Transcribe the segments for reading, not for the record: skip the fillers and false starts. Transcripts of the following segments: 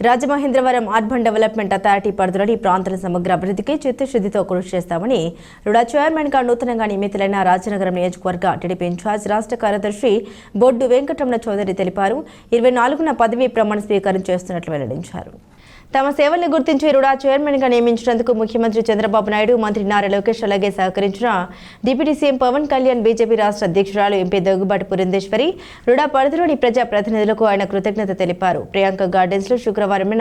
Rajamahendravaram urban development authority పరిధిలోని ప్రాంతాల సమగ్ర అభివృద్ధికి చిత్తశుద్ధితో కృషి చేస్తామని రుడా చైర్మన్గా నూతనంగా నియమితులైన రాజనగరం నియోజకవర్గ టీడీపీ ఇన్ఛార్జ్ రాష్ట్ర కార్యదర్శి బొడ్డు వెంకటరమణ చౌదరి తెలిపారు. 24న పదవీ ప్రమాణ స్వీకారం చేస్తున్నట్లు వెల్లడించారు. తమ సేవల్ని గుర్తించి రుడా చైర్మన్గా నియమించినందుకు ముఖ్యమంత్రి చంద్రబాబు నాయుడు, మంత్రి నారా లోకేష్ అలాగే సహకరించిన deputy CM Pawan Kalyan, BJP రాష్ట్ర అధ్యక్షురాలు ఎంపీ దగ్గుబాటి పురంధేశ్వరి, రుడా పరిధిలోని ప్రజా ప్రతినిధులకు ఆయన కృతజ్ఞత తెలిపారు. ప్రియాంక గార్డెన్స్ లో శుక్రవారం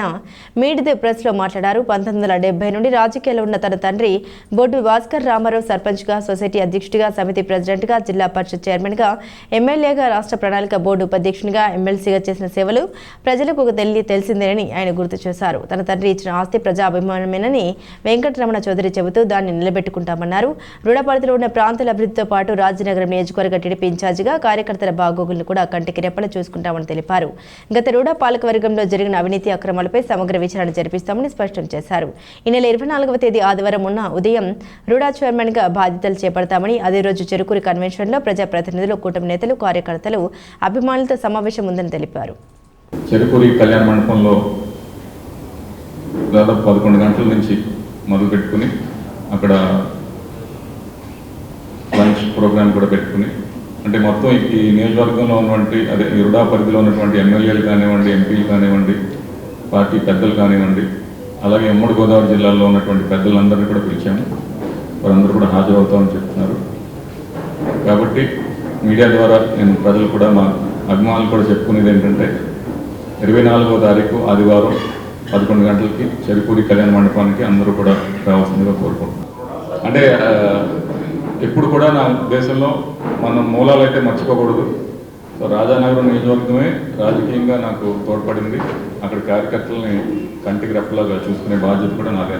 మీట్ ది ప్రెస్ లో మాట్లాడారు. 1970 నుండి రాజకీయాల్లో ఉన్న తన తండ్రి బొడ్డు భాస్కర్ రామారావు సర్పంచ్ గా, సొసైటీ అధ్యక్షుడిగా, సమితి ప్రెసిడెంట్ గా, జిల్లా పరిషత్ చైర్మన్ గా, ఎమ్మెల్యేగా, రాష్ట్ర ప్రణాళిక బోర్డు ఉపాధ్యక్షునిగా, ఎమ్మెల్సీగా చేసిన సేవలు ప్రజలకు తెలిసిందేనని ఆయన గుర్తు చేశారు. తన తండ్రి ఇచ్చిన ఆస్తి ప్రజాభిమానమేనని వెంకటరమణ చౌదరి చెబుతూ దాన్ని నిలబెట్టుకుంటామన్నారు. రుడా పరిధిలో ఉన్న ప్రాంతాల అభివృద్ధితో పాటు రాజనగరం నియోజకవర్గ టీడీపీ ఇన్ఛార్జిగా కార్యకర్తల బాగోగులను కూడా కంటికి రెప్పలా చూసుకుంటామని తెలిపారు. గత రుడా పాలకవర్గంలో జరిగిన అవినీతి అక్రమాలపై సమగ్ర విచారణ జరిపిస్తామని స్పష్టం చేశారు. ఈ నెల 24వ తేదీ ఆదివారం ఉదయం రుడా చైర్మన్ గా బాధ్యతలు చేపడతామని, అదే రోజు చెరుకూరి కన్వెన్షన్ లో ప్రజాప్రతినిధులు, కూటమి నేతలు, కార్యకర్తలు, అభిమానులతో సమావేశం ఉందని తెలిపారు. చెరుకూరి కళ్యాణ మండపంలో దాదాపు 11 గంటల నుంచి మొదలు పెట్టుకుని అక్కడ లంచ్ ప్రోగ్రామ్ కూడా పెట్టుకుని, అంటే మొత్తం ఈ నియోజకవర్గంలో ఉన్నటువంటి అదే రుడా పరిధిలో ఉన్నటువంటి ఎమ్మెల్యేలు కానివ్వండి, ఎంపీలు కానివ్వండి, పార్టీ పెద్దలు కానివ్వండి, అలాగే ఉమ్మడి గోదావరి జిల్లాలో ఉన్నటువంటి పెద్దలందరినీ కూడా పిలిచాము. వారందరూ కూడా హాజరవుతామని చెప్తున్నారు. కాబట్టి మీడియా ద్వారా నేను ప్రజలు కూడా, మా అభిమానులు కూడా చెప్పుకునేది ఏంటంటే 24వ తారీఖు ఆదివారం 11 గంటలకి చెరుకూరి కళ్యాణ మండపానికి అందరూ కూడా రావాల్సిందిగా కోరుకుంటున్నాం. అంటే ఎప్పుడు కూడా నా ఉద్దేశంలో మనం మూలాలు అయితే మర్చిపోకూడదు. సో రాజానగరం నియోజకవర్గమే రాజకీయంగా నాకు తోడ్పడింది. అక్కడ కార్యకర్తలని కంటికి రెప్పలాగా చూసుకునే బాధ్యత కూడా నాదే.